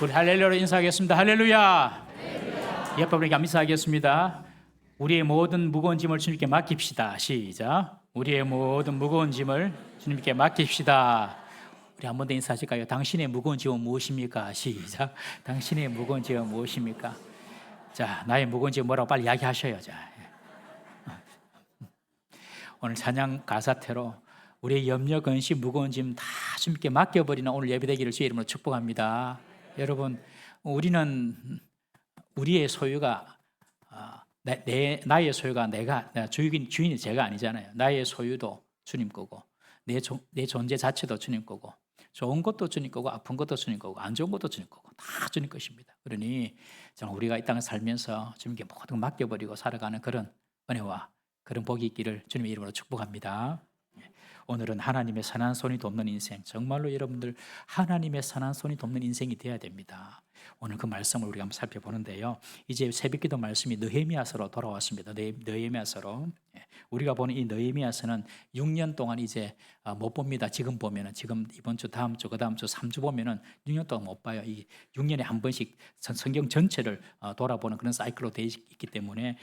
우리 할렐루야로 인사하겠습니다. 할렐루야. 옆에 분에게 인사하겠습니다. 우리의 모든 무거운 짐을 주님께 맡깁시다. 시작. 우리의 모든 무거운 짐을 주님께 맡깁시다. 우리 한 번 더 인사하실까요? 당신의 무거운 짐은 무엇입니까? 시작. 당신의 무거운 짐은 무엇입니까? 자, 나의 무거운 짐은 뭐라고 빨리 이야기하셔요. 자, 오늘 찬양 가사태로 우리의 염려, 근심, 무거운 짐 다 주님께 맡겨버리는 오늘 예배되기를 주의 이름으로 축복합니다. 여러분, 우리는 우리의 소유가 나의 소유가 내가 주인이 제가 아니잖아요. 나의 소유도 주님 거고 내 존재 자체도 주님 거고 좋은 것도 주님 거고 아픈 것도 주님 거고 안 좋은 것도 주님 거고 다 주님 것입니다. 그러니 정말 우리가 이 땅을 살면서 주님께 모든 걸 맡겨버리고 살아가는 그런 은혜와 그런 복이 있기를 주님의 이름으로 축복합니다. 오늘은 하나님의 선한 손이 돕는 인생, 정말로 여러분들 하나님의 선한 손이 돕는 인생이 되어야 됩니다. 오늘 그 말씀을 우리가 한번 살펴보는데요. 이제 새벽기도 말씀이 느헤미야서로 돌아왔습니다. 느헤미야서로 우리가 보는 이 느헤미야서는 6년 동안 이제 못 봅니다. 지금 보면은 지금 이번 주, 다음 주, 그 다음 주 3주 보면은 6년 동안 못 봐요. 이 6년에 한 번씩 성경 전체를 돌아보는 그런 사이클로 되어 있기 때문에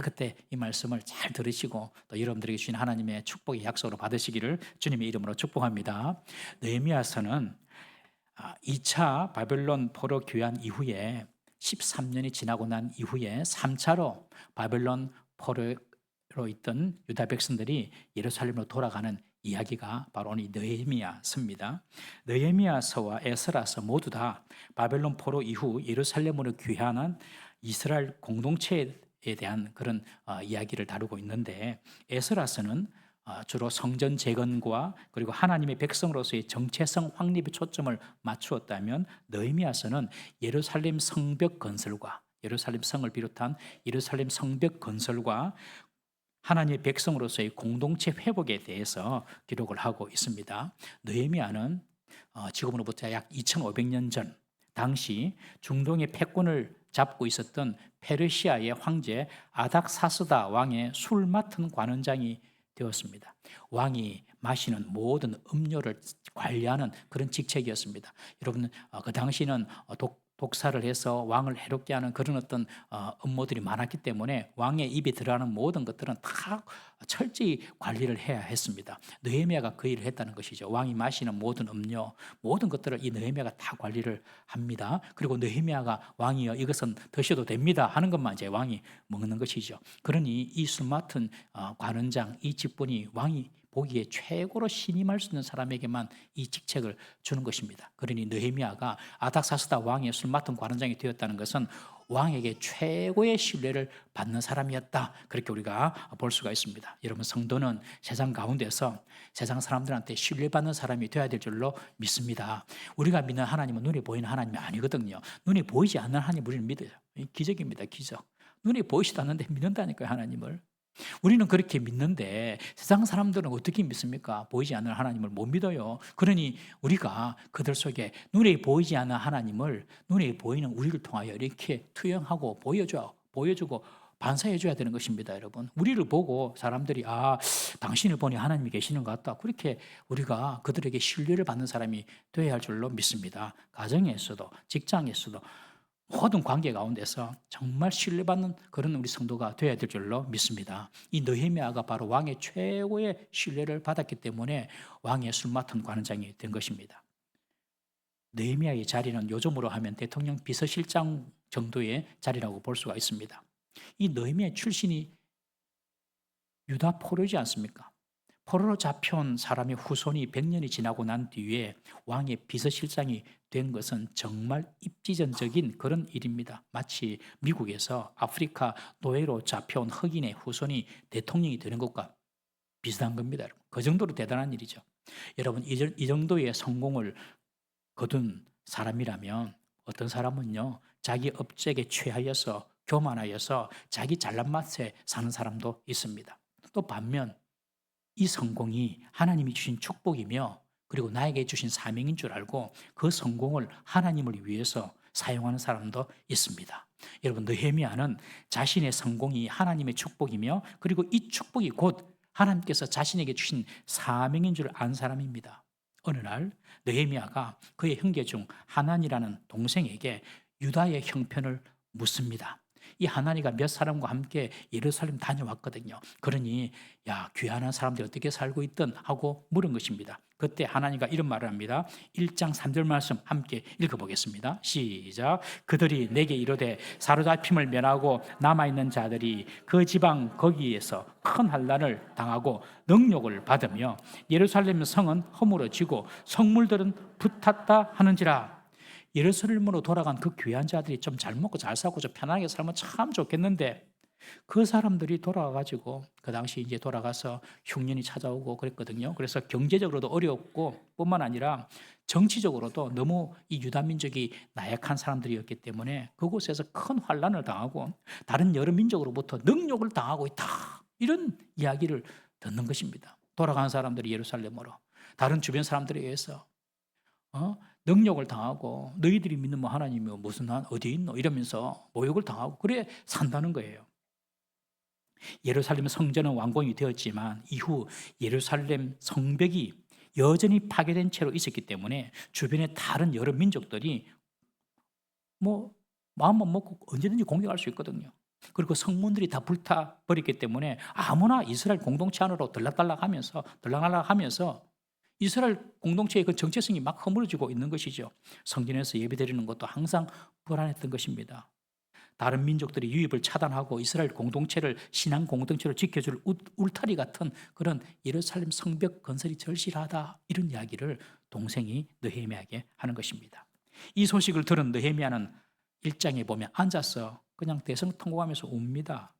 그때 이 말씀을 잘 들으시고 또 여러분들에게 주신 하나님의 축복의 약속으로 받으시기를 주님의 이름으로 축복합니다. 느헤미야서는 2차 바벨론 포로 귀환 이후에 13년이 지나고 난 이후에 3차로 바벨론 포로로 있던 유다 백성들이 예루살렘으로 돌아가는 이야기가 바로 오늘 느헤미야서입니다. 느헤미야서와 에스라서 모두 다 바벨론 포로 이후 예루살렘으로 귀환한 이스라엘 공동체에 대한 그런 이야기를 다루고 있는데, 에스라서는 주로 성전 재건과 그리고 하나님의 백성으로서의 정체성 확립에 초점을 맞추었다면, 느헤미야서는 예루살렘 성벽 건설과 예루살렘 성을 비롯한 예루살렘 성벽 건설과 하나님의 백성으로서의 공동체 회복에 대해서 기록을 하고 있습니다. 느헤미야는 지금으로부터 약 2500년 전 당시 중동의 패권을 잡고 있었던 페르시아의 황제 아닥사스다 왕의 술 맡은 관원장이 되었습니다. 왕이 마시는 모든 음료를 관리하는 그런 직책이었습니다. 여러분, 그 당시는 독사를 해서 왕을 해롭게 하는 그런 어떤 업무들이 많았기 때문에 왕의 입에 들어가는 모든 것들은 다 철저히 관리를 해야 했습니다. 느헤미야가 그 일을 했다는 것이죠. 왕이 마시는 모든 음료, 모든 것들을 이 느헤미야가 다 관리를 합니다. 그리고 느헤미야가 왕이여 이것은 드셔도 됩니다 하는 것만 이제 왕이 먹는 것이죠. 그러니 이 술 맡은 관원장, 이 직분이 왕이 보기에 최고로 신임할 수 있는 사람에게만 이 직책을 주는 것입니다. 그러니 느헤미야가 아닥사스다 왕의 술 맡은 관원장이 되었다는 것은 왕에게 최고의 신뢰를 받는 사람이었다, 그렇게 우리가 볼 수가 있습니다. 여러분, 성도는 세상 가운데서 세상 사람들한테 신뢰받는 사람이 되어야 될 줄로 믿습니다. 우리가 믿는 하나님은 눈에 보이는 하나님이 아니거든요. 눈에 보이지 않는 하나님 우리는 믿어요. 기적입니다. 기적. 눈에 보이지도 않는데 믿는다니까요, 하나님을. 우리는 그렇게 믿는데 세상 사람들은 어떻게 믿습니까? 보이지 않는 하나님을 못 믿어요. 그러니 우리가 그들 속에 눈에 보이지 않는 하나님을 눈에 보이는 우리를 통하여 이렇게 투영하고 보여주고 반사해줘야 되는 것입니다. 여러분, 우리를 보고 사람들이 당신을 보니 하나님이 계시는 것 같다, 그렇게 우리가 그들에게 신뢰를 받는 사람이 되어야 할 줄로 믿습니다. 가정에서도 직장에서도 모든 관계 가운데서 정말 신뢰받는 그런 우리 성도가 되어야 될 줄로 믿습니다. 이 느헤미야가 바로 왕의 최고의 신뢰를 받았기 때문에 왕의 술 맡은 관원장이 된 것입니다. 느헤미야의 자리는 요즘으로 하면 대통령 비서실장 정도의 자리라고 볼 수가 있습니다. 이 느헤미야 출신이 유다 포로이지 않습니까? 포로로 잡혀온 사람의 후손이 100년이 지나고 난 뒤에 왕의 비서실장이 된 것은 정말 입지전적인 그런 일입니다. 마치 미국에서 아프리카 노예로 잡혀온 흑인의 후손이 대통령이 되는 것과 비슷한 겁니다. 그 정도로 대단한 일이죠. 여러분, 이 정도의 성공을 거둔 사람이라면 어떤 사람은요, 자기 업적에 취하여서 교만하여서 자기 잘난 맛에 사는 사람도 있습니다. 또 반면 이 성공이 하나님이 주신 축복이며 그리고 나에게 주신 사명인 줄 알고 그 성공을 하나님을 위해서 사용하는 사람도 있습니다. 여러분, 느헤미야는 자신의 성공이 하나님의 축복이며 그리고 이 축복이 곧 하나님께서 자신에게 주신 사명인 줄 안 사람입니다. 어느 날 느헤미야가 그의 형제 중 하나니라는 동생에게 유다의 형편을 묻습니다. 이 하나니가 몇 사람과 함께 예루살렘 다녀왔거든요. 그러니 야, 귀환한 사람들이 어떻게 살고 있든 하고 물은 것입니다. 그때 하나니가 이런 말을 합니다. 1장 3절 말씀 함께 읽어보겠습니다. 시작. 그들이 내게 이르되 사로잡힘을 면하고 남아있는 자들이 그 지방 거기에서 큰 환난을 당하고 능욕을 받으며 예루살렘 성은 허물어지고 성물들은 붙었다 하는지라. 예루살렘으로 돌아간 그 귀한 자들이 좀 잘 먹고 잘 살고 좀 편하게 살면 참 좋겠는데 그 사람들이 돌아가가지고 그 당시 이제 돌아가서 흉년이 찾아오고 그랬거든요. 그래서 경제적으로도 어렵고 뿐만 아니라 정치적으로도 너무 이 유다 민족이 나약한 사람들이었기 때문에 그곳에서 큰 환난을 당하고 다른 여러 민족으로부터 능욕을 당하고 있다. 이런 이야기를 듣는 것입니다. 돌아간 사람들이 예루살렘으로 다른 주변 사람들에 의해서 능력을 당하고 너희들이 믿는 뭐 하나님이 무슨 어디 있노 이러면서 모욕을 당하고 그래 산다는 거예요. 예루살렘 성전은 완공이 되었지만 이후 예루살렘 성벽이 여전히 파괴된 채로 있었기 때문에 주변의 다른 여러 민족들이 뭐 마음만 먹고 언제든지 공격할 수 있거든요. 그리고 성문들이 다 불타버렸기 때문에 아무나 이스라엘 공동체 안으로 들락날락하면서 이스라엘 공동체의 그 정체성이 막 허물어지고 있는 것이죠. 성전에서 예배드리는 것도 항상 불안했던 것입니다. 다른 민족들이 유입을 차단하고 이스라엘 공동체를 신앙 공동체로 지켜줄 울타리 같은 그런 예루살렘 성벽 건설이 절실하다 이런 이야기를 동생이 느헤미야에게 하는 것입니다. 이 소식을 들은 느헤미야는 1장에 보면 앉아서 그냥 대성통곡하면서 웁니다.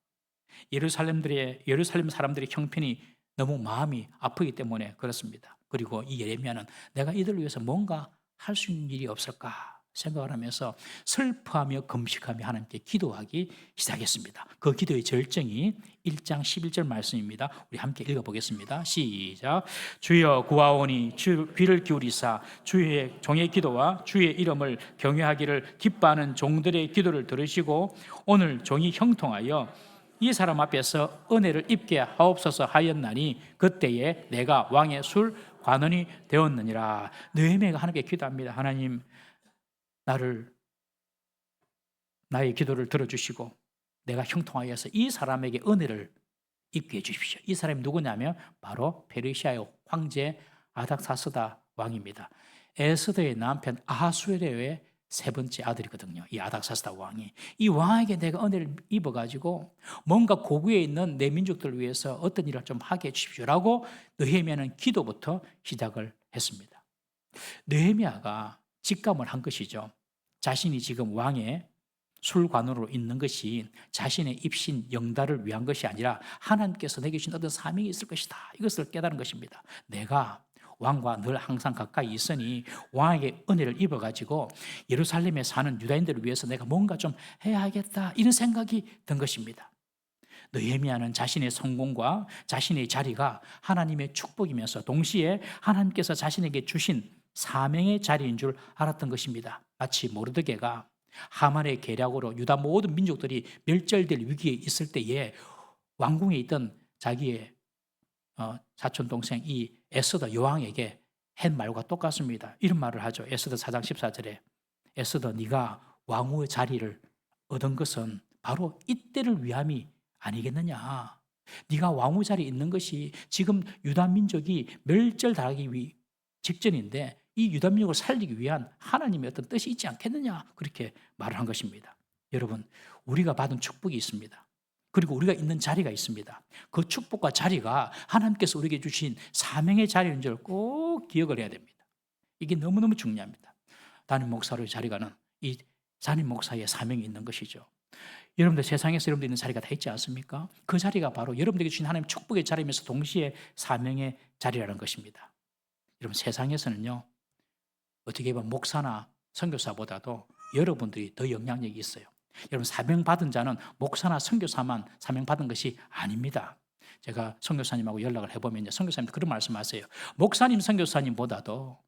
예루살렘 사람들의 형편이 너무 마음이 아프기 때문에 그렇습니다. 그리고 이 예레미야는 내가 이들을 위해서 뭔가 할 수 있는 일이 없을까 생각을 하면서 슬퍼하며 금식하며 하나님께 기도하기 시작했습니다. 그 기도의 절정이 1장 11절 말씀입니다. 우리 함께 읽어보겠습니다. 시작. 주여 구하오니 주 귀를 기울이사 주의 종의 기도와 주의 이름을 경외하기를 기뻐하는 종들의 기도를 들으시고 오늘 종이 형통하여 이 사람 앞에서 은혜를 입게 하옵소서 하였나니 그때에 내가 왕의 술 관원이 되었느니라. 느헤미야가 하나님께 기도합니다. 하나님, 나의 기도를 들어주시고 내가 형통하여서 이 사람에게 은혜를 입게 해주십시오. 이 사람이 누구냐면 바로 페르시아의 황제 아닥사스다 왕입니다. 에스더의 남편 아하수에로의 세 번째 아들이거든요. 이 아닥사스다 왕이. 이 왕에게 내가 은혜를 입어가지고 뭔가 고국에 있는 내 민족들을 위해서 어떤 일을 좀 하게 해주십시오라고 느헤미야는 기도부터 시작을 했습니다. 느헤미야가 직감을 한 것이죠. 자신이 지금 왕의 술관으로 있는 것이 자신의 입신 영달을 위한 것이 아니라 하나님께서 내게 주신 어떤 사명이 있을 것이다. 이것을 깨달은 것입니다. 내가 왕과 늘 항상 가까이 있으니 왕에게 은혜를 입어가지고 예루살렘에 사는 유다인들을 위해서 내가 뭔가 좀 해야겠다 이런 생각이 든 것입니다. 느헤미야는 자신의 성공과 자신의 자리가 하나님의 축복이면서 동시에 하나님께서 자신에게 주신 사명의 자리인 줄 알았던 것입니다. 마치 모르드게가 하만의 계략으로 유다 모든 민족들이 멸절될 위기에 있을 때에 왕궁에 있던 자기의 사촌 동생 이 에스더 여왕에게 한 말과 똑같습니다. 이런 말을 하죠. 에스더 4장 14절에 에스더 네가 왕후의 자리를 얻은 것은 바로 이때를 위함이 아니겠느냐. 네가 왕후 자리에 있는 것이 지금 유다 민족이 멸절당하기 직전인데 이 유다 민족을 살리기 위한 하나님의 어떤 뜻이 있지 않겠느냐. 그렇게 말을 한 것입니다. 여러분, 우리가 받은 축복이 있습니다. 그리고 우리가 있는 자리가 있습니다. 그 축복과 자리가 하나님께서 우리에게 주신 사명의 자리인 줄 꼭 기억을 해야 됩니다. 이게 너무너무 중요합니다. 담임 목사로의 자리가는 이 담임 목사의 사명이 있는 것이죠. 여러분들 세상에서 여러분들 있는 자리가 다 있지 않습니까? 그 자리가 바로 여러분들에게 주신 하나님 축복의 자리이면서 동시에 사명의 자리라는 것입니다. 여러분 세상에서는요. 어떻게 보면 목사나 선교사보다도 여러분들이 더 영향력이 있어요. 여러분 사명 받은 자는 목사나 선교사만 사명 받은 것이 아닙니다. 제가 선교사님하고 연락을 해보면 선교사님 그런 말씀하세요. 목사님 선교사님보다도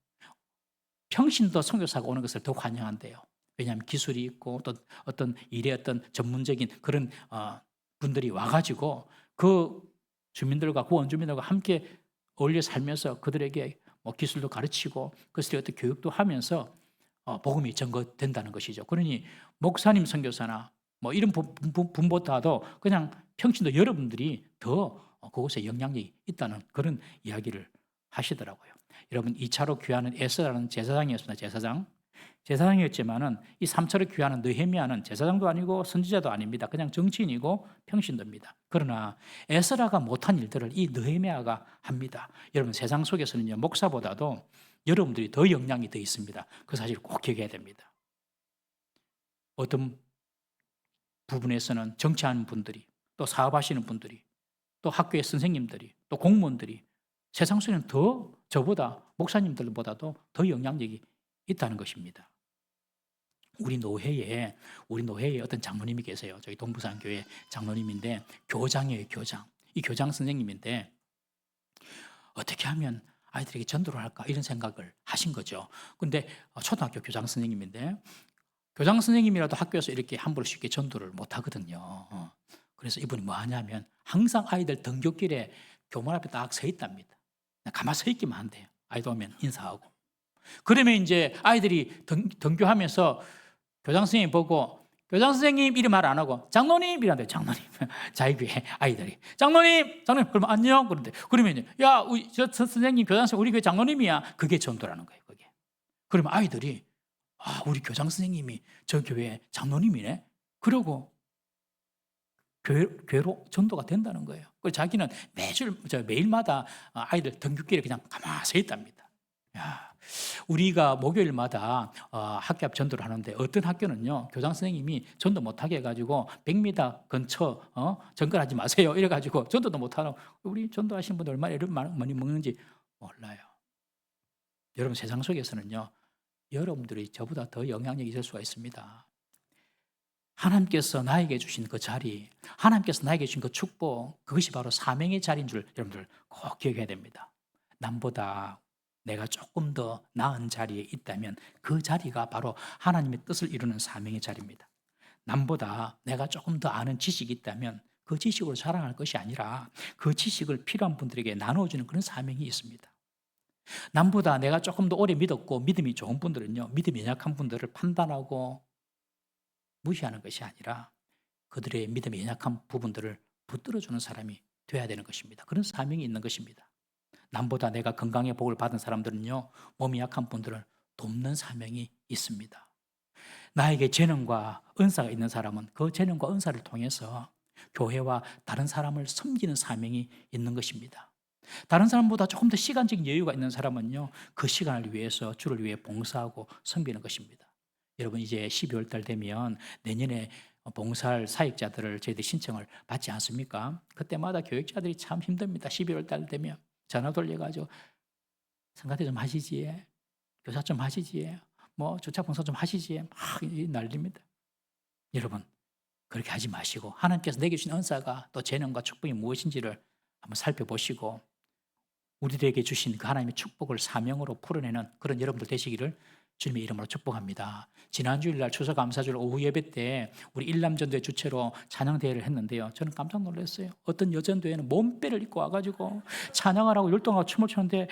평신도 선교사가 오는 것을 더 환영한대요. 왜냐하면 기술이 있고 또 어떤 일의 어떤 전문적인 그런 분들이 와가지고 그 주민들과 그 원주민들과 함께 어울려 살면서 그들에게 뭐 기술도 가르치고 그것을 어떤 교육도 하면서 복음이 전거된다는 것이죠. 그러니 목사님, 선교사나 뭐 이런 분보다도 그냥 평신도 여러분들이 더 그곳에 영향력이 있다는 그런 이야기를 하시더라고요. 여러분 2차로 귀하는 에스라는 제사장이었습니다. 제사장이었지만은 이 3차로 귀하는 느헤미야는 제사장도 아니고 선지자도 아닙니다. 그냥 정치인이고 평신도입니다. 그러나 에스라가 못한 일들을 이 느헤미야가 합니다. 여러분 세상 속에서는요 목사보다도 여러분들이 더 영향이 더 있습니다. 그 사실을 꼭 기억해야 됩니다. 어떤 부분에서는 정치하는 분들이, 또 사업하시는 분들이, 또 학교의 선생님들이, 또 공무원들이 세상 속에는 더 저보다 목사님들보다도 더 영향력이 있다는 것입니다. 우리 노회에 어떤 장로님이 계세요. 저희 동부산 교회 장로님인데 교장이에요, 교장. 이 교장 선생님인데 어떻게 하면 아이들에게 전도를 할까 이런 생각을 하신 거죠. 근데 초등학교 교장 선생님인데 교장 선생님이라도 학교에서 이렇게 함부로 쉽게 전도를 못 하거든요. 그래서 이분이 뭐 하냐면 항상 아이들 등교길에 교문 앞에 딱 서 있답니다. 가만 서 있기만 한대요. 아이들 오면 인사하고. 그러면 이제 아이들이 등교하면서 교장 선생님 보고 교장 선생님 이름 말 안 하고 장로님 이란대요. 장로님. 자기교회 아이들이 장로님 그러면 안녕 그런데 그러면 야 우리 저 선생님 교장 선생님 우리 교회 장로님이야. 그게 전도라는 거예요. 그게. 그러면 아이들이 우리 교장 선생님이 저 교회 장로님이네. 그러고 교회로 전도가 된다는 거예요. 그래서 자기는 매일마다 아이들 등교길에 그냥 가만히 서 있답니다. 야, 우리가 목요일마다 학교 앞 전도를 하는데 어떤 학교는요 교장 선생님이 전도 못하게 해가지고 100m 근처 전걸하지 마세요 이래가지고 전도도 못하고 우리 전도하신 분들 얼마나 이런 많이 먹는지 몰라요. 여러분 세상 속에서는요 여러분들이 저보다 더 영향력이 있을 수가 있습니다. 하나님께서 나에게 주신 그 자리, 하나님께서 나에게 주신 그 축복, 그것이 바로 사명의 자리인 줄 여러분들 꼭 기억해야 됩니다. 남보다 내가 조금 더 나은 자리에 있다면 그 자리가 바로 하나님의 뜻을 이루는 사명의 자리입니다. 남보다 내가 조금 더 아는 지식이 있다면 그 지식으로 자랑할 것이 아니라 그 지식을 필요한 분들에게 나눠주는 그런 사명이 있습니다. 남보다 내가 조금 더 오래 믿었고 믿음이 좋은 분들은요, 믿음이 연약한 분들을 판단하고 무시하는 것이 아니라 그들의 믿음이 연약한 부분들을 붙들어주는 사람이 되어야 되는 것입니다. 그런 사명이 있는 것입니다. 남보다 내가 건강의 복을 받은 사람들은요, 몸이 약한 분들을 돕는 사명이 있습니다. 나에게 재능과 은사가 있는 사람은 그 재능과 은사를 통해서 교회와 다른 사람을 섬기는 사명이 있는 것입니다. 다른 사람보다 조금 더 시간적인 여유가 있는 사람은요, 그 시간을 위해서 주를 위해 봉사하고 섬기는 것입니다. 여러분 이제 12월 달 되면 내년에 봉사할 사역자들을 저희들이 신청을 받지 않습니까? 그때마다 교육자들이 참 힘듭니다. 12월 달 되면 전화 돌려가지고 성가대 좀 하시지, 교사 좀 하시지, 뭐 주차 봉사 좀 하시지, 막 난립니다. 여러분 그렇게 하지 마시고 하나님께서 내게 주신 은사가 또 재능과 축복이 무엇인지를 한번 살펴보시고 우리들에게 주신 그 하나님의 축복을 사명으로 풀어내는 그런 여러분들 되시기를 주님의 이름으로 축복합니다. 지난 주일날 추수감사절 오후 예배 때 우리 일남전도회 주최로 찬양대회를 했는데요. 저는 깜짝 놀랐어요. 어떤 여전도회는 몸빼를 입고 와가지고 찬양을 하고 율동하고 춤을 추는데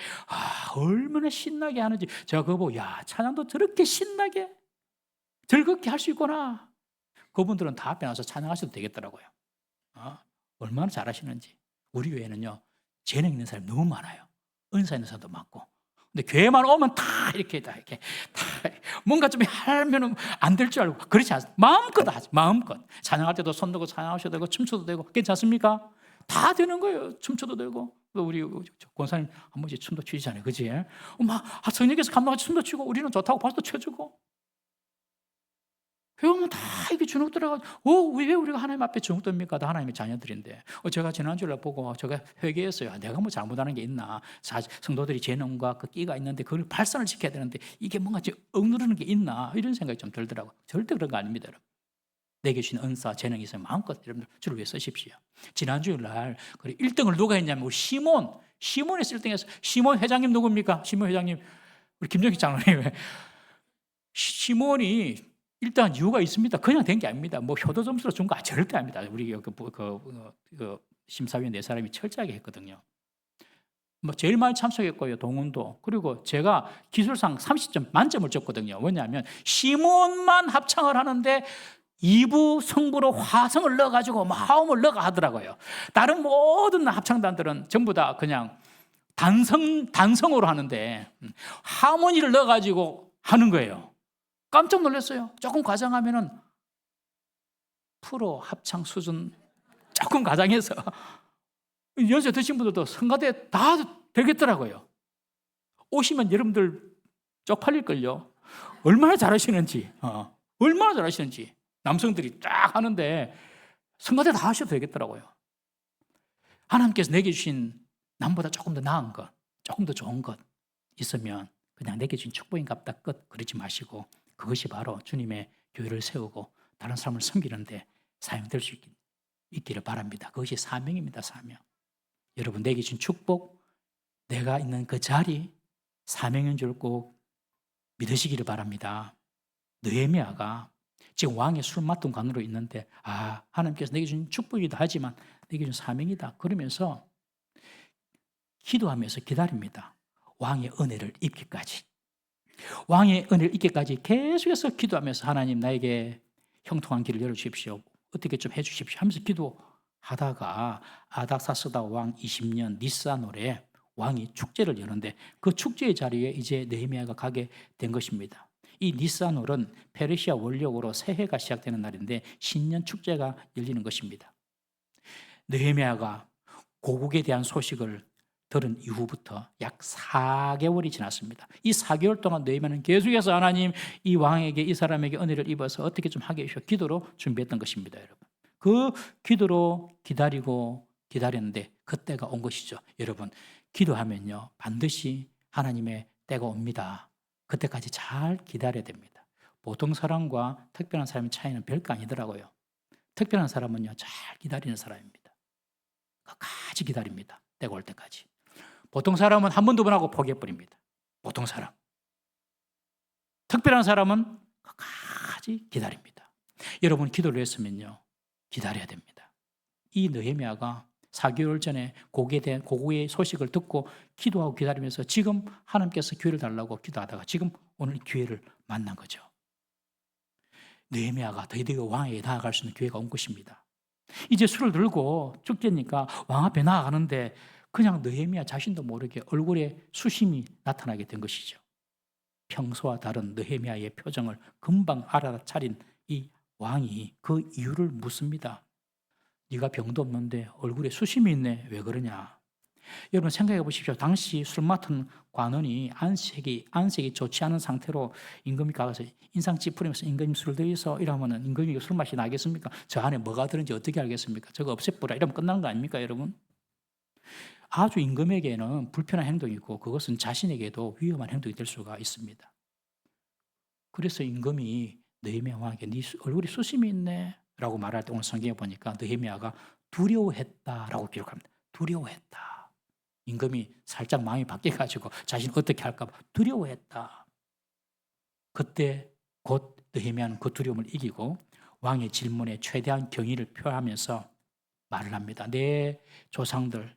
얼마나 신나게 하는지 제가 그거 보고 찬양도 저렇게 신나게 즐겁게 할 수 있구나. 그분들은 다 앞에 나와서 찬양하셔도 되겠더라고요. 얼마나 잘하시는지. 우리 교회는요 재능 있는 사람이 너무 많아요. 은사 있는 사람도 많고. 근데 교회만 오면 다 이렇게 뭔가 좀 하면 안 될 줄 알고 그렇지 않습니다. 마음껏 하지. 마음껏 찬양할 때도 손 들고 찬양하셔도 되고 춤춰도 되고 괜찮습니까? 다 되는 거예요. 춤춰도 되고. 우리 권사님 한 번씩 춤도 추시잖아요. 그치? 성령께서 감동하시 춤도 추고 우리는 좋다고 박수도 쳐주고 배우면 다 이게 주눅 들어가지고 왜 우리가 하나님 앞에 주눅 듭니까? 다 하나님의 자녀들인데 제가 지난주에 보고 제가 회개했어요. 내가 뭐 잘못하는 게 있나? 성도들이 재능과 그 끼가 있는데 그걸 발산을 시켜야 되는데 이게 뭔가 억누르는 게 있나? 이런 생각이 좀 들더라고요. 절대 그런 거 아닙니다. 여러분. 내게 주신 은사, 재능이 있으면 마음껏 여러분들 주를 위해 쓰십시오. 지난주일날 1등을 누가 했냐면 우리 시몬이 1등했어요. 시몬 회장님 누굽니까? 시몬 회장님 우리 김정희 장로님. 시몬이 일단 이유가 있습니다. 그냥 된 게 아닙니다. 뭐 효도 점수로 준 거 절대 아닙니다. 우리 심사위원 4사람이 철저하게 했거든요. 뭐 제일 많이 참석했고요. 동원도. 그리고 제가 기술상 30점 만점을 줬거든요. 왜냐하면 시몬만 합창을 하는데 2부 성부로 화성을 넣어가지고 마음을 넣어 하더라고요. 다른 모든 합창단들은 전부 다 그냥 단성으로 하는데 하모니를 넣어가지고 하는 거예요. 깜짝 놀랐어요. 조금 과장하면은 프로 합창 수준 조금 과장해서 연세 드신 분들도 성가대 다 되겠더라고요. 오시면 여러분들 쪽팔릴걸요. 얼마나 잘하시는지, 얼마나 잘하시는지. 남성들이 쫙 하는데 성가대 다 하셔도 되겠더라고요. 하나님께서 내게 주신 남보다 조금 더 나은 것, 조금 더 좋은 것 있으면 그냥 내게 주신 축복인갑다 끝 그러지 마시고 그것이 바로 주님의 교회를 세우고 다른 사람을 섬기는데 사용될 수 있기를 바랍니다. 그것이 사명입니다. 사명. 여러분 내게 주신 축복, 내가 있는 그 자리 사명인 줄 꼭 믿으시기를 바랍니다. 느헤미야가 지금 왕의 술 맡은 관으로 있는데 하나님께서 내게 주신 축복이기도 하지만 내게 주신 사명이다 그러면서 기도하면서 기다립니다. 왕의 은혜를 입기까지. 왕의 은혜를 입기까지 계속해서 기도하면서 하나님 나에게 형통한 길을 열어주십시오. 어떻게 좀 해주십시오 하면서 기도하다가 아닥사스다 왕 20년 니스안월에 왕이 축제를 여는데 그 축제의 자리에 이제 느헤미야가 가게 된 것입니다. 이 니스안월은 페르시아 원력으로 새해가 시작되는 날인데 신년 축제가 열리는 것입니다. 느헤미야가 고국에 대한 소식을 들은 이후부터 약 4개월이 지났습니다. 이 4개월 동안 느헤미야는 계속해서 하나님 이 왕에게 이 사람에게 은혜를 입어서 어떻게 좀 하게 해주시오 기도로 준비했던 것입니다. 여러분 그 기도로 기다렸는데 그때가 온 것이죠. 여러분 기도하면요 반드시 하나님의 때가 옵니다. 그때까지 잘 기다려야 됩니다. 보통 사람과 특별한 사람의 차이는 별거 아니더라고요. 특별한 사람은요 잘 기다리는 사람입니다. 끝까지 기다립니다. 때가 올 때까지. 보통 사람은 한 번, 두 번 하고 포기해버립니다. 보통 사람. 특별한 사람은 끝까지 기다립니다. 여러분 기도를 했으면요 기다려야 됩니다. 이 느헤미야가 4개월 전에 고국의 소식을 듣고 기도하고 기다리면서 지금 하나님께서 기회를 달라고 기도하다가 지금 오늘 기회를 만난 거죠. 느헤미야가 드디어 왕에게 나아갈 수 있는 기회가 온 것입니다. 이제 술을 들고 축제니까 왕 앞에 나아가는데 그냥 느헤미야 자신도 모르게 얼굴에 수심이 나타나게 된 것이죠. 평소와 다른 느헤미야의 표정을 금방 알아차린 이 왕이 그 이유를 묻습니다. 네가 병도 없는데 얼굴에 수심이 있네. 왜 그러냐? 여러분 생각해 보십시오. 당시 술 맡은 관원이 안색이 좋지 않은 상태로 임금이 가서 인상 찌푸리면서 임금님 술 들이서 이러면은 임금이 술 맛이 나겠습니까? 저 안에 뭐가 들은지 어떻게 알겠습니까? 저거 없애버려 이러면 끝나는 거 아닙니까 여러분? 아주 임금에게는 불편한 행동이고 그것은 자신에게도 위험한 행동이 될 수가 있습니다. 그래서 임금이 느헤미야 왕에게 네 얼굴에 수심이 있네 라고 말할 때 오늘 성경에 보니까 느헤미야가 두려워했다라고 기록합니다. 두려워했다. 임금이 살짝 마음이 바뀌어가지고 자신 어떻게 할까 봐 두려워했다. 그때 곧 느헤미야는 그 두려움을 이기고 왕의 질문에 최대한 경의를 표하면서 말을 합니다. 내 조상들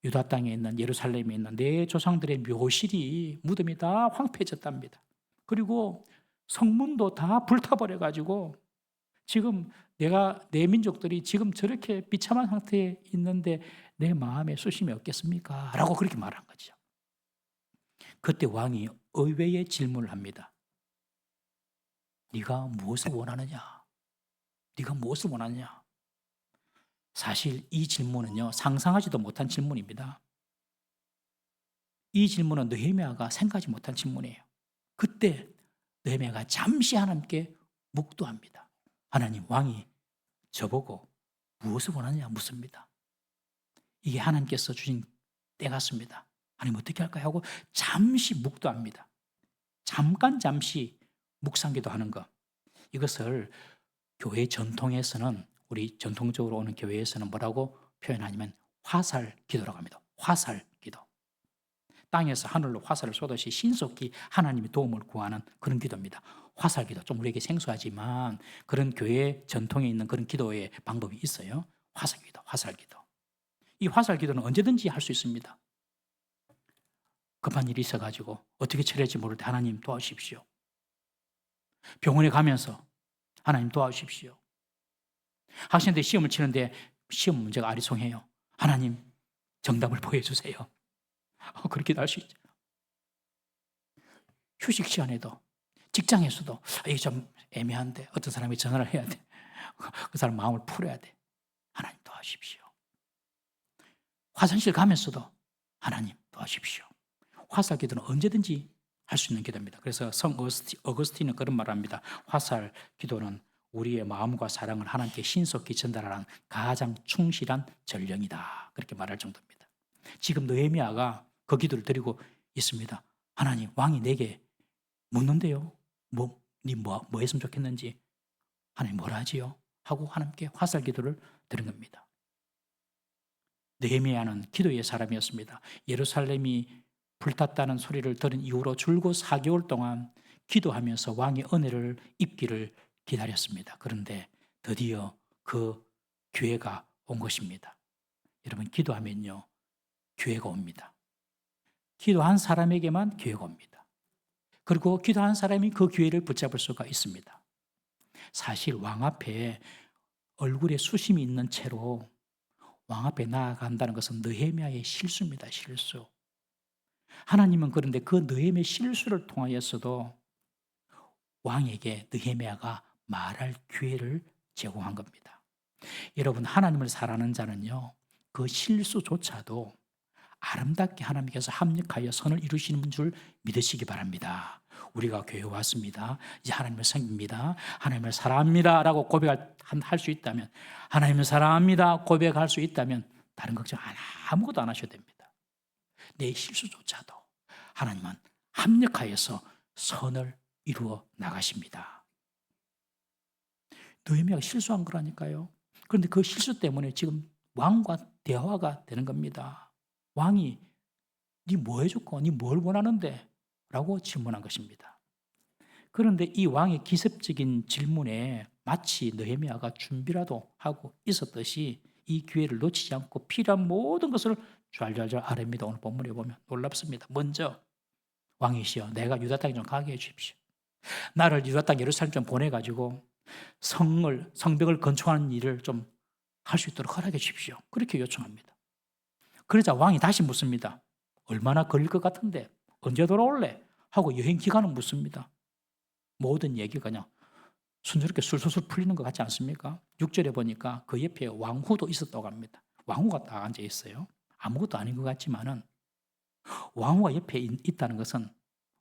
유다 땅에 있는 예루살렘에 있는 내 조상들의 묘실이 무덤이 다 황폐해졌답니다. 그리고 성문도 다 불타버려가지고 지금 내 민족들이 지금 저렇게 비참한 상태에 있는데 내 마음에 수심이 없겠습니까? 라고 그렇게 말한 거죠. 그때 왕이 의외의 질문을 합니다. 네가 무엇을 원하느냐? 네가 무엇을 원하느냐? 사실 이 질문은요 상상하지도 못한 질문입니다. 이 질문은 느헤미야가 생각하지 못한 질문이에요. 그때 느헤미야가 잠시 하나님께 묵도합니다. 하나님 왕이 저보고 무엇을 원하느냐 묻습니다. 이게 하나님께서 주신 때 같습니다. 하나님 어떻게 할까요? 하고 잠시 묵도합니다. 잠시 묵상기도 하는 것. 이것을 교회 전통에서는 우리 전통적으로 오는 교회에서는 뭐라고 표현하냐면 화살기도라고 합니다. 화살기도. 땅에서 하늘로 화살을 쏘듯이 신속히 하나님의 도움을 구하는 그런 기도입니다. 화살기도. 좀 우리에게 생소하지만 그런 교회 전통에 있는 그런 기도의 방법이 있어요. 화살기도. 이 화살기도는 언제든지 할 수 있습니다. 급한 일이 있어가지고 어떻게 처리할지 모를 때 하나님 도와주십시오. 병원에 가면서 하나님 도와주십시오. 학생들이 시험을 치는데 시험 문제가 아리송해요. 하나님 정답을 보여주세요. 그렇게도 할 수 있죠. 휴식 시간에도 직장에서도 이게 좀 애매한데 어떤 사람이 전화를 해야 돼. 그 사람 마음을 풀어야 돼. 하나님 도와주십시오. 화장실 가면서도 하나님 도와주십시오. 화살 기도는 언제든지 할 수 있는 기도입니다. 그래서 성 어거스틴은 그런 말을 합니다. 화살 기도는 우리의 마음과 사랑을 하나님께 신속히 전달하는 가장 충실한 전령이다. 그렇게 말할 정도입니다. 지금 느헤미야가 그 기도를 드리고 있습니다. 하나님, 왕이 내게 묻는데요. 뭐 했으면 좋겠는지. 하나님 뭐라 하지요? 하고 하나님께 화살 기도를 드린 겁니다. 느헤미야는 기도의 사람이었습니다. 예루살렘이 불탔다는 소리를 들은 이후로 줄곧 4개월 동안 기도하면서 왕의 은혜를 입기를 기다렸습니다. 그런데 드디어 그 기회가 온 것입니다. 여러분, 기도하면요, 기회가 옵니다. 기도한 사람에게만 기회가 옵니다. 그리고 기도한 사람이 그 기회를 붙잡을 수가 있습니다. 사실 왕 앞에 얼굴에 수심이 있는 채로 왕 앞에 나아간다는 것은 느헤미야의 실수입니다. 실수. 하나님은 그런데 그 느헤미야의 실수를 통하여서도 왕에게 느헤미야가 말할 기회를 제공한 겁니다. 여러분, 하나님을 사랑하는 자는요, 그 실수조차도 아름답게 하나님께서 합력하여 선을 이루시는 줄 믿으시기 바랍니다. 우리가 교회에 왔습니다. 이제 하나님을 섬깁니다. 하나님을 사랑합니다. 라고 고백할 수 있다면, 하나님을 사랑합니다. 고백할 수 있다면 다른 걱정 아무것도 안 하셔도 됩니다. 내 실수조차도 하나님은 합력하여서 선을 이루어 나가십니다. 느헤미야가 실수한 거라니까요. 그런데 그 실수 때문에 지금 왕과 대화가 되는 겁니다. 왕이 네 뭐 해줄까? 네 뭘 원하는데? 라고 질문한 것입니다. 그런데 이 왕의 기습적인 질문에 마치 느헤미야가 준비라도 하고 있었듯이 이 기회를 놓치지 않고 필요한 모든 것을 잘 아랍니다. 오늘 본문에 보면 놀랍습니다. 먼저 왕이시여, 내가 유다 땅에 좀 가게 해 주십시오. 나를 유다 땅 예루살렘 좀 보내가지고 성벽을 건축하는 일을 좀 할 수 있도록 허락해 주십시오. 그렇게 요청합니다. 그러자 왕이 다시 묻습니다. 얼마나 걸릴 것 같은데? 언제 돌아올래? 하고 여행 기간은 묻습니다. 모든 얘기가 그냥 순조롭게 술술술 풀리는 것 같지 않습니까? 6절에 보니까 그 옆에 왕후도 있었다고 합니다. 왕후가 딱 앉아 있어요. 아무것도 아닌 것 같지만은 왕후가 옆에 있다는 것은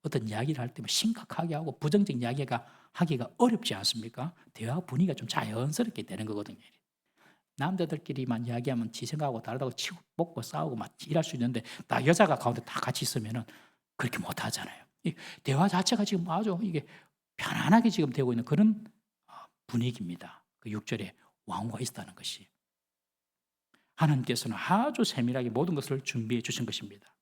어떤 이야기를 할 때 심각하게 하고 부정적인 이야기가 하기가 어렵지 않습니까? 대화 분위기가 좀 자연스럽게 되는 거거든요. 남자들끼리만 이야기하면 지 생각하고 다르다고 치고 먹고 싸우고 막 일할 수 있는데 딱 여자가 가운데 다 같이 있으면은 그렇게 못 하잖아요. 이 대화 자체가 지금 아주 이게 편안하게 지금 되고 있는 그런 분위기입니다. 그 6절에 왕후가 있다는 것이. 하나님께서는 아주 세밀하게 모든 것을 준비해 주신 것입니다.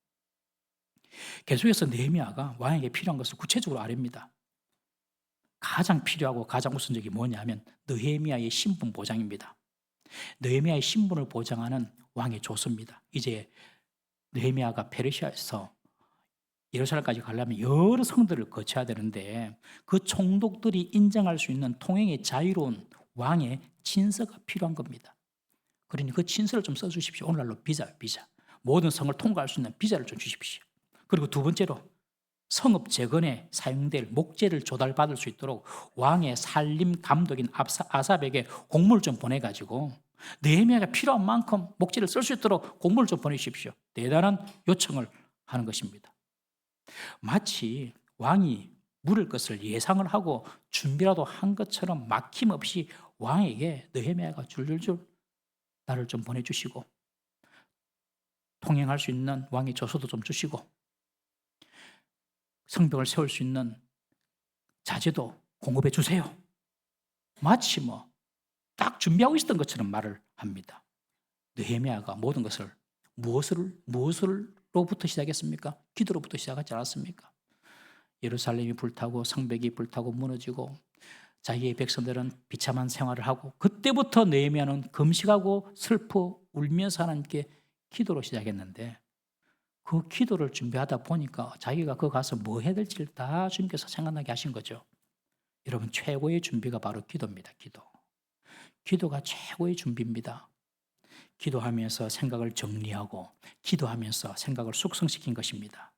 계속해서 느헤미야가 왕에게 필요한 것을 구체적으로 아뢰입니다. 가장 필요하고 가장 우선적이 뭐냐면 느헤미야의 신분 보장입니다. 느헤미야의 신분을 보장하는 왕의 조서입니다. 이제 느헤미야가 페르시아에서 예루살렘까지 가려면 여러 성들을 거쳐야 되는데 그 총독들이 인정할 수 있는 통행의 자유로운 왕의 친서가 필요한 겁니다. 그러니 그 친서를 좀 써주십시오. 오늘날로 비자. 모든 성을 통과할 수 있는 비자를 좀 주십시오. 그리고 두 번째로 성읍 재건에 사용될 목재를 조달받을 수 있도록 왕의 살림 감독인 아삽에게 공문을 좀 보내가지고 느헤미야가 필요한 만큼 목재를 쓸 수 있도록 공문을 좀 보내주십시오. 대단한 요청을 하는 것입니다. 마치 왕이 물을 것을 예상을 하고 준비라도 한 것처럼 막힘없이 왕에게 느헤미야가 줄줄줄 나를 좀 보내주시고 통행할 수 있는 왕의 조서도 좀 주시고 성벽을 세울 수 있는 자재도 공급해 주세요. 마치 딱 준비하고 있었던 것처럼 말을 합니다. 느헤미야가 모든 것을 무엇으로부터 시작했습니까? 기도로부터 시작하지 않았습니까? 예루살렘이 불타고 성벽이 불타고 무너지고 자기의 백성들은 비참한 생활을 하고 그때부터 느헤미야는 금식하고 슬퍼 울면서 하나님께 기도로 시작했는데 그 기도를 준비하다 보니까 자기가 그 가서 뭐 해야 될지를 다 주님께서 생각나게 하신 거죠. 여러분, 최고의 준비가 바로 기도입니다. 기도가 최고의 준비입니다. 기도하면서 생각을 정리하고 기도하면서 생각을 숙성시킨 것입니다.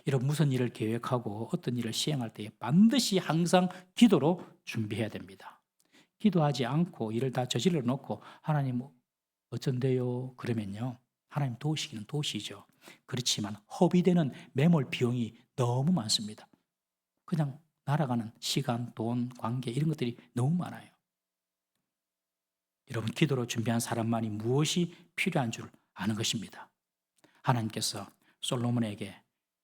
여러분, 무슨 일을 계획하고 어떤 일을 시행할 때 반드시 항상 기도로 준비해야 됩니다. 기도하지 않고 일을 다 저질러 놓고 하나님 어쩐데요? 그러면요, 하나님 도우시기는 도우시죠. 그렇지만 허비되는 매몰 비용이 너무 많습니다. 그냥 날아가는 시간, 돈, 관계 이런 것들이 너무 많아요. 여러분, 기도로 준비한 사람만이 무엇이 필요한 줄 아는 것입니다. 하나님께서 솔로몬에게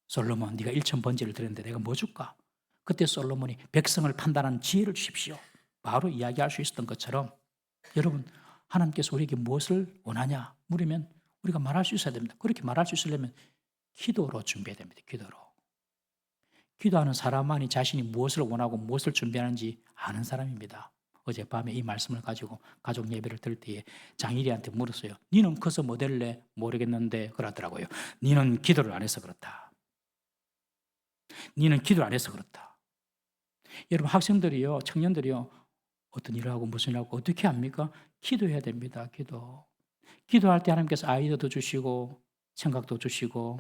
솔로몬, 네가 1천 번제를 드렸는데 내가 뭐 줄까? 그때 솔로몬이 백성을 판단하는 지혜를 주십시오. 바로 이야기할 수 있었던 것처럼 여러분, 하나님께서 우리에게 무엇을 원하냐 물으면 우리가 말할 수 있어야 됩니다. 그렇게 말할 수 있으려면 기도로 준비해야 됩니다. 기도로. 기도하는 사람만이 자신이 무엇을 원하고 무엇을 준비하는지 아는 사람입니다. 어젯밤에 이 말씀을 가지고 가족 예배를 드릴 때에 장일이한테 물었어요. 니는 커서 뭐 될래? 모르겠는데 그러더라고요. 니는 기도를 안 해서 그렇다. 니는 기도를 안 해서 그렇다. 여러분, 학생들이요, 청년들이요, 어떤 일을 하고 무슨 일을 하고 어떻게 합니까? 기도해야 됩니다. 기도할 때 하나님께서 아이디어도 주시고 생각도 주시고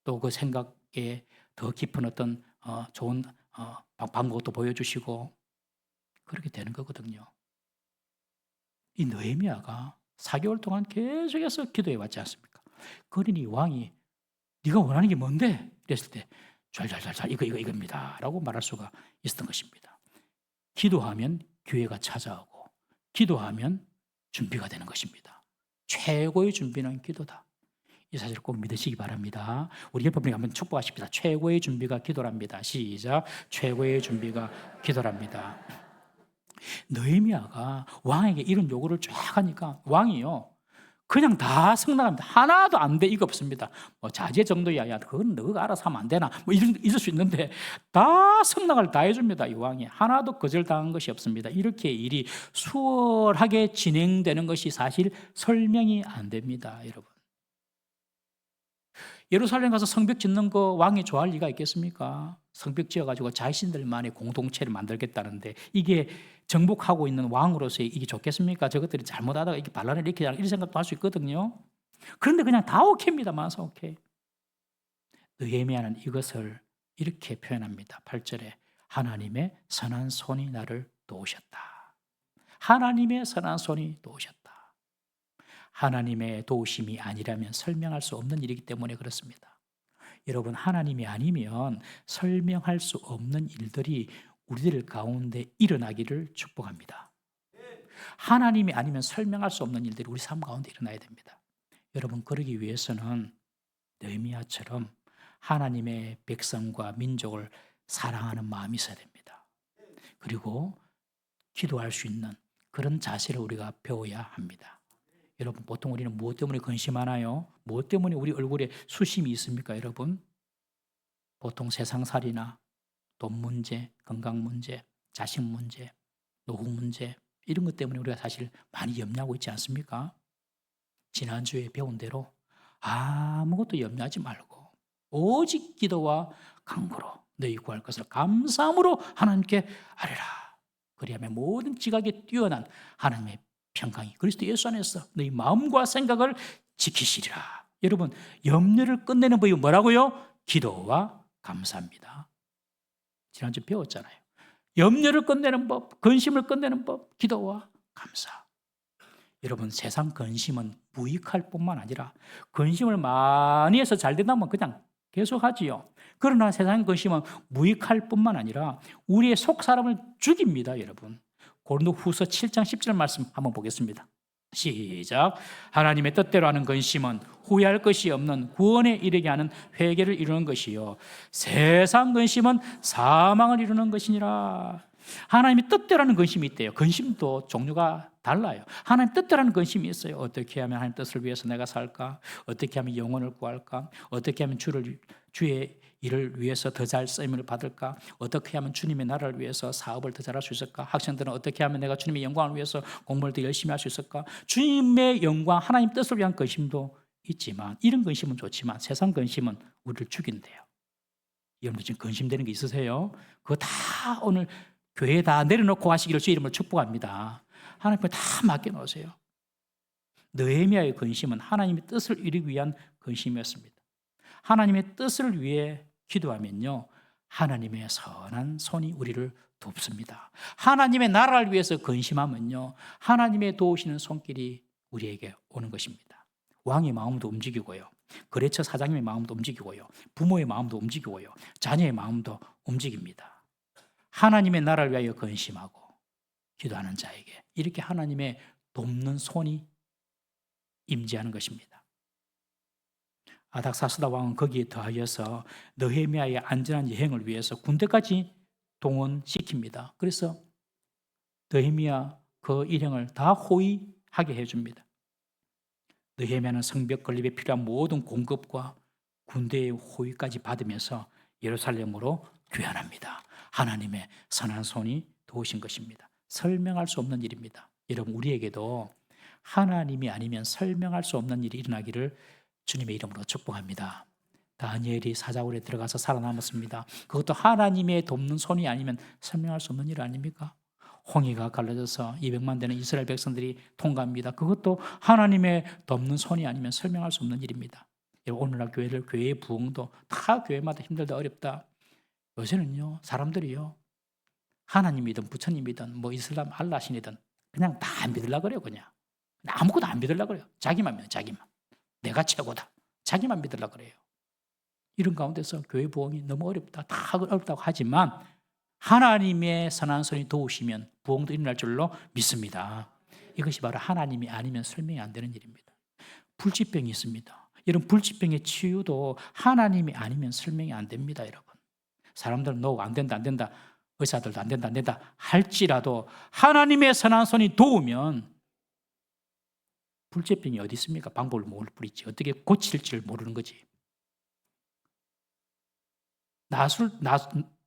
또 그 생각에 더 깊은 어떤 좋은 방법도 보여주시고 그렇게 되는 거거든요. 이 느헤미야가 4개월 동안 계속해서 기도해 왔지 않습니까? 그러니 왕이 네가 원하는 게 뭔데? 이랬을 때 잘 이겁니다 라고 말할 수가 있었던 것입니다. 기도하면 기회가 찾아오고 기도하면 준비가 되는 것입니다. 최고의 준비는 기도다. 이 사실을 꼭 믿으시기 바랍니다. 우리 옆에 분에게 한번 축복하십시다. 최고의 준비가 기도랍니다. 시작. 최고의 준비가 기도랍니다. 느헤미야가 왕에게 이런 요구를 쫙 하니까 왕이요, 그냥 다 승낙합니다. 하나도 안 돼, 이거 없습니다. 뭐 자제 정도야, 야, 그건 너가 알아서 하면 안 되나? 뭐 이럴 수 있는데 다 승낙을 다 해줍니다. 이 왕이 하나도 거절당한 것이 없습니다. 이렇게 일이 수월하게 진행되는 것이 사실 설명이 안 됩니다, 여러분. 예루살렘 가서 성벽 짓는 거 왕이 좋아할 리가 있겠습니까? 성벽 지어가지고 자신들만의 공동체를 만들겠다는데 이게 정복하고 있는 왕으로서 이게 좋겠습니까? 저것들이 잘못하다가 이렇게 반란을 일으키자 이런 생각도 할 수 있거든요. 그런데 그냥 다 오케이입니다. 마사 오케이. 느헤미야는 이것을 이렇게 표현합니다. 8절에 하나님의 선한 손이 나를 도우셨다. 하나님의 선한 손이 도우셨다. 하나님의 도우심이 아니라면 설명할 수 없는 일이기 때문에 그렇습니다. 여러분, 하나님이 아니면 설명할 수 없는 일들이 우리들 가운데 일어나기를 축복합니다. 하나님이 아니면 설명할 수 없는 일들이 우리 삶 가운데 일어나야 됩니다. 여러분, 그러기 위해서는 느헤미야처럼 하나님의 백성과 민족을 사랑하는 마음이 있어야 됩니다. 그리고 기도할 수 있는 그런 자세를 우리가 배워야 합니다. 여러분, 보통 우리는 무엇 때문에 근심하나요? 무엇 때문에 우리 얼굴에 수심이 있습니까, 여러분? 보통 세상살이나 돈 문제, 건강 문제, 자식 문제, 노후 문제 이런 것 때문에 우리가 사실 많이 염려하고 있지 않습니까? 지난주에 배운 대로 아무것도 염려하지 말고 오직 기도와 간구로 너희 구할 것을 감사함으로 하나님께 아뢰라. 그리하면 모든 지각에 뛰어난 하나님의 평강이 그리스도 예수 안에서 너희 마음과 생각을 지키시리라. 여러분, 염려를 끝내는 법이 뭐라고요? 기도와 감사입니다. 지난주 배웠잖아요. 염려를 끝내는 법, 근심을 끝내는 법, 기도와 감사. 여러분, 세상 근심은 무익할 뿐만 아니라 근심을 많이 해서 잘 된다면 그냥 계속하지요. 그러나 세상 근심은 무익할 뿐만 아니라 우리의 속 사람을 죽입니다, 여러분. 고린도후서 7장 10절 말씀 한번 보겠습니다. 시작. 하나님의 뜻대로 하는 근심은 후회할 것이 없는 구원에 이르게 하는 회개를 이루는 것이요 세상 근심은 사망을 이루는 것이니라. 하나님의 뜻대로 하는 근심이 있대요. 근심도 종류가 달라요. 하나님 뜻대로 하는 근심이 있어요. 어떻게 하면 하나님 뜻을 위해서 내가 살까? 어떻게 하면 영혼을 구할까? 어떻게 하면 주의 일을 위해서 더 잘 쓰임을 받을까? 어떻게 하면 주님의 나라를 위해서 사업을 더 잘할 수 있을까? 학생들은 어떻게 하면 내가 주님의 영광을 위해서 공부를 더 열심히 할 수 있을까? 주님의 영광, 하나님 뜻을 위한 근심도 있지만 이런 근심은 좋지만 세상 근심은 우리를 죽인대요. 여러분 지금 근심되는 게 있으세요? 그거 다 오늘 교회에 다 내려놓고 가시기를 주의 이름으로 축복합니다. 하나님께 다 맡겨놓으세요. 느헤미야의 근심은 하나님의 뜻을 이루기 위한 근심이었습니다. 하나님의 뜻을 위해 기도하면요, 하나님의 선한 손이 우리를 돕습니다. 하나님의 나라를 위해서 근심하면요, 하나님의 도우시는 손길이 우리에게 오는 것입니다. 왕의 마음도 움직이고요, 거래처 사장님의 마음도 움직이고요, 부모의 마음도 움직이고요, 자녀의 마음도 움직입니다. 하나님의 나라를 위하여 근심하고 기도하는 자에게 이렇게 하나님의 돕는 손이 임재하는 것입니다. 아닥사스다 왕은 거기에 더하여서 느헤미야의 안전한 여행을 위해서 군대까지 동원시킵니다. 그래서 느헤미야 그 일행을 다 호위하게 해줍니다. 느헤미야는 성벽 건립에 필요한 모든 공급과 군대의 호위까지 받으면서 예루살렘으로 귀환합니다. 하나님의 선한 손이 도우신 것입니다. 설명할 수 없는 일입니다. 여러분 우리에게도 하나님이 아니면 설명할 수 없는 일이 일어나기를 주님의 이름으로 축복합니다. 다니엘이 사자굴에 들어가서 살아남았습니다. 그것도 하나님의 돕는 손이 아니면 설명할 수 없는 일 아닙니까? 홍해가 갈라져서 200만 되는 이스라엘 백성들이 통과합니다. 그것도 하나님의 돕는 손이 아니면 설명할 수 없는 일입니다. 오늘날 교회의 부흥도 다 교회마다 힘들다 어렵다. 요새는요 사람들이요 하나님이든 부처님이든 뭐 이슬람 알라신이든 그냥 다 안 믿으려고 그래요. 그냥 아무것도 안 믿으려고 그래요. 자기만 믿어, 자기만. 내가 최고다. 자기만 믿으려고 그래요. 이런 가운데서 교회 부흥이 너무 어렵다. 다 어렵다고 하지만 하나님의 선한 손이 도우시면 부흥도 일어날 줄로 믿습니다. 이것이 바로 하나님이 아니면 설명이 안 되는 일입니다. 불치병이 있습니다. 여러분 불치병의 치유도 하나님이 아니면 설명이 안 됩니다. 여러분 사람들은 너 안 된다 안 된다 의사들도 안 된다 안 된다 할지라도 하나님의 선한 손이 도우면 불치병이 어디 있습니까? 방법을 모를 뿐이지 어떻게 고칠지를 모르는 거지.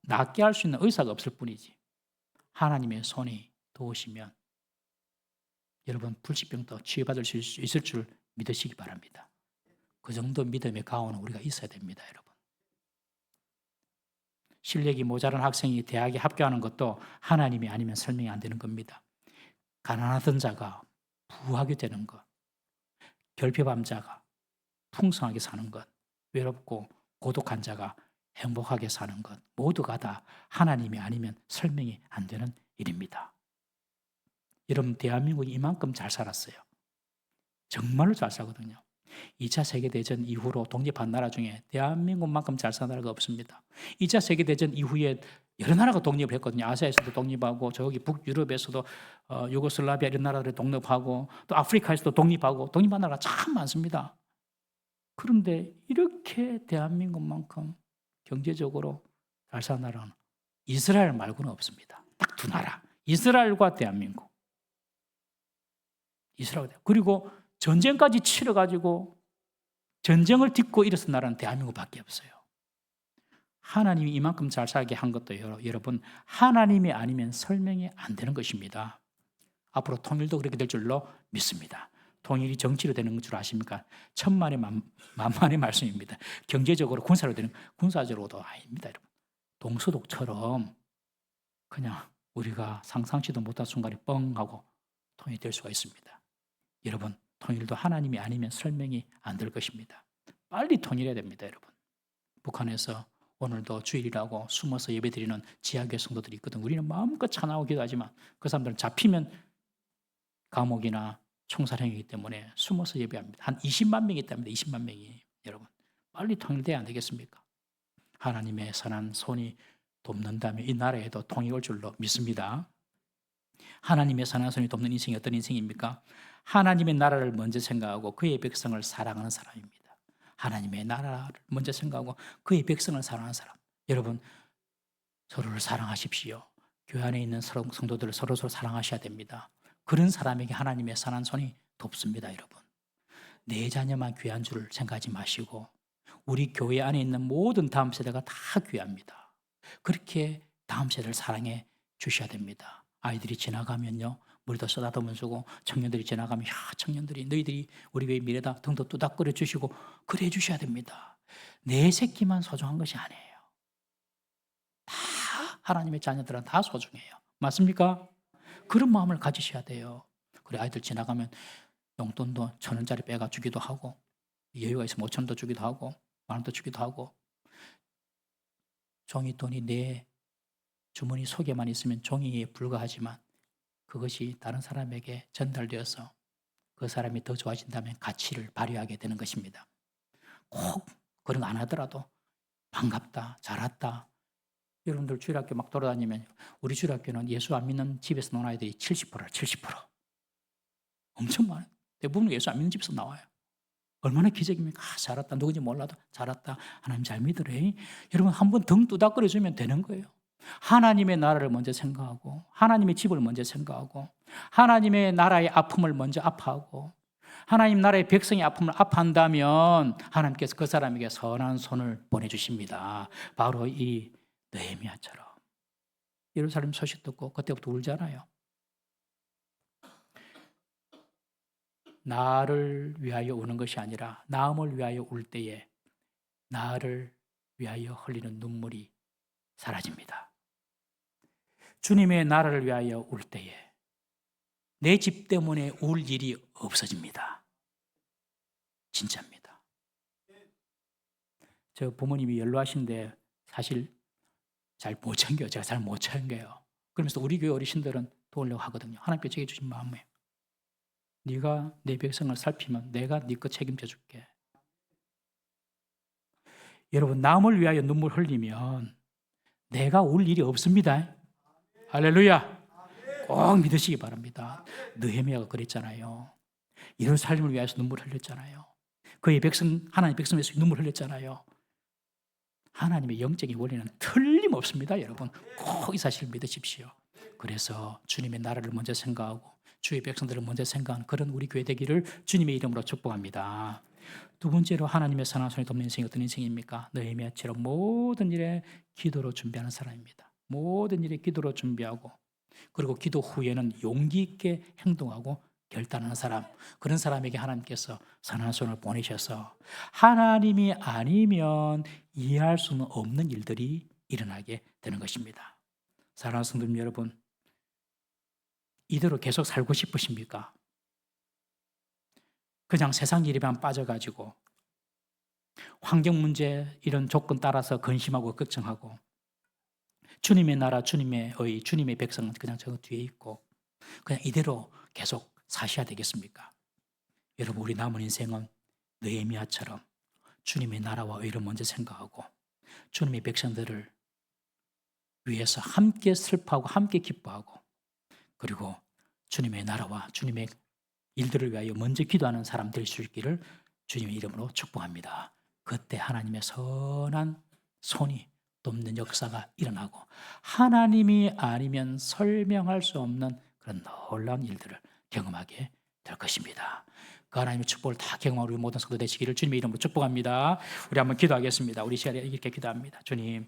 낫게 할 수 있는 의사가 없을 뿐이지 하나님의 손이 도우시면 여러분 불치병도 치유받을 수 있을 줄 믿으시기 바랍니다. 그 정도 믿음의 가오는 우리가 있어야 됩니다. 여러분 실력이 모자란 학생이 대학에 합격하는 것도 하나님이 아니면 설명이 안 되는 겁니다. 가난하던 자가 부하게 되는 것, 결핍한 자가 풍성하게 사는 것, 외롭고 고독한 자가 행복하게 사는 것 모두가 다 하나님이 아니면 설명이 안 되는 일입니다. 여러분 대한민국이 이만큼 잘 살았어요. 정말로 잘 살거든요. 2차 세계대전 이후로 독립한 나라 중에 대한민국만큼 잘 사는 나라가 없습니다. 2차 세계대전 이후에 여러 나라가 독립을 했거든요. 아시아에서도 독립하고 저기 북유럽에서도 유고슬라비아 이런 나라들이 독립하고 또 아프리카에서도 독립하고 독립한 나라가 참 많습니다. 그런데 이렇게 대한민국만큼 경제적으로 잘 사는 나라는 이스라엘 말고는 없습니다. 딱 두 나라. 이스라엘과 대한민국. 이스라엘. 그리고 전쟁까지 치러가지고 전쟁을 딛고 일어선 나라는 대한민국밖에 없어요. 하나님이 이만큼 잘 살게 한 것도 여러분 하나님이 아니면 설명이 안 되는 것입니다. 앞으로 통일도 그렇게 될 줄로 믿습니다. 통일이 정치로 되는 줄 아십니까? 천만의 만만의 말씀입니다. 경제적으로 군사로 되는 군사적으로도 아닙니다. 여러분. 동서독처럼 그냥 우리가 상상치도 못한 순간에 뻥 하고 통일이 될 수가 있습니다. 여러분 통일도 하나님이 아니면 설명이 안 될 것입니다. 빨리 통일해야 됩니다. 여러분 북한에서 오늘도 주일이라고 숨어서 예배드리는 지하교회 성도들이 있거든. 우리는 마음껏 찬양하고 기도하지만 그 사람들은 잡히면 감옥이나 총살행위이기 때문에 숨어서 예배합니다. 한 20만 명이 있답니다. 20만 명이. 여러분 빨리 통일돼야 안 되겠습니까? 하나님의 선한 손이 돕는다면 이 나라에도 통일 올 줄로 믿습니다. 하나님의 선한 손이 돕는 인생이 어떤 인생입니까? 하나님의 나라를 먼저 생각하고 그의 백성을 사랑하는 사람입니다. 하나님의 나라를 먼저 생각하고 그의 백성을 사랑하는 사람. 여러분 서로를 사랑하십시오. 교회 안에 있는 성도들을 서로 사랑하셔야 됩니다. 그런 사람에게 하나님의 선한 손이 돕습니다. 여러분 내 자녀만 귀한 줄 생각하지 마시고 우리 교회 안에 있는 모든 다음 세대가 다 귀합니다. 그렇게 다음 세대를 사랑해 주셔야 됩니다. 아이들이 지나가면요 머리도 쏟아부으면 쓰고 청년들이 지나가면 야 청년들이 너희들이 우리 교회 미래다 등도 뚜닥거려 주시고 그래 주셔야 됩니다. 내 새끼만 소중한 것이 아니에요. 다 하나님의 자녀들은 다 소중해요. 맞습니까? 그런 마음을 가지셔야 돼요. 그래 아이들 지나가면 용돈도 1,000원짜리 빼가 주기도 하고 여유가 있으면 5,000원도 주기도 하고 10,000원도 주기도 하고 종이돈이 내 주머니 속에만 있으면 종이에 불과하지만 그것이 다른 사람에게 전달되어서 그 사람이 더 좋아진다면 가치를 발휘하게 되는 것입니다. 꼭 그런 거 안 하더라도 반갑다, 잘 왔다. 여러분들 주일학교 막 돌아다니면 우리 주일학교는 예수 안 믿는 집에서 나온 아이들이 70%라 70%. 엄청 많아요. 대부분 예수 안 믿는 집에서 나와요. 얼마나 기적입니까? 잘 왔다. 누군지 몰라도 잘 왔다. 하나님 잘 믿으래. 여러분 한번 등 두닥거려 주면 되는 거예요. 하나님의 나라를 먼저 생각하고 하나님의 집을 먼저 생각하고 하나님의 나라의 아픔을 먼저 아파하고 하나님 나라의 백성의 아픔을 아파한다면 하나님께서 그 사람에게 선한 손을 보내주십니다. 바로 이 느헤미야처럼. 예루살렘 소식 듣고 그때부터 울잖아요. 나를 위하여 우는 것이 아니라 남을 위하여 울 때에 나를 위하여 흘리는 눈물이 사라집니다. 주님의 나라를 위하여 울 때에 내 집 때문에 울 일이 없어집니다. 진짜입니다. 저 부모님이 연로하신데 사실 잘 못 챙겨요. 제가 잘 못 챙겨요. 그러면서 우리 교회 어르신들은 도우려고 하거든요. 하나님께 제게 주신 마음이에요. 네가 내 백성을 살피면 내가 네 거 책임져 줄게. 여러분 남을 위하여 눈물 흘리면 내가 울 일이 없습니다. 할렐루야. 꼭 믿으시기 바랍니다. 느헤미야가 그랬잖아요. 예루살렘을 위해서 눈물 흘렸잖아요. 그의 백성, 하나님의 백성을 위해서 눈물 흘렸잖아요. 하나님의 영적인 원리는 틀림없습니다. 여러분 꼭 이 사실을 믿으십시오. 그래서 주님의 나라를 먼저 생각하고 주의 백성들을 먼저 생각하는 그런 우리 교회 되기를 주님의 이름으로 축복합니다. 두 번째로 하나님의 선한 손이 돕는 인생이 어떤 인생입니까? 느헤미야처럼 모든 일에 기도로 준비하는 사람입니다. 모든 일에 기도로 준비하고 그리고 기도 후에는 용기 있게 행동하고 결단하는 사람, 그런 사람에게 하나님께서 선한 손을 보내셔서 하나님이 아니면 이해할 수는 없는 일들이 일어나게 되는 것입니다. 사랑하는 성도님 여러분, 이대로 계속 살고 싶으십니까? 그냥 세상 일에만 빠져가지고 환경 문제 이런 조건 따라서 근심하고 걱정하고 주님의 나라, 주님의 의, 주님의 백성은 그냥 저 뒤에 있고 그냥 이대로 계속 사셔야 되겠습니까? 여러분 우리 남은 인생은 느헤미야처럼 주님의 나라와 의를 먼저 생각하고 주님의 백성들을 위해서 함께 슬퍼하고 함께 기뻐하고 그리고 주님의 나라와 주님의 일들을 위하여 먼저 기도하는 사람 될 수 있기를 주님의 이름으로 축복합니다. 그때 하나님의 선한 손이 돕는 역사가 일어나고 하나님이 아니면 설명할 수 없는 그런 놀라운 일들을 경험하게 될 것입니다. 그 하나님의 축복을 다 경험하는 우리 모든 성도 되시기를 주님의 이름으로 축복합니다. 우리 한번 기도하겠습니다. 우리 시간에 이렇게 기도합니다. 주님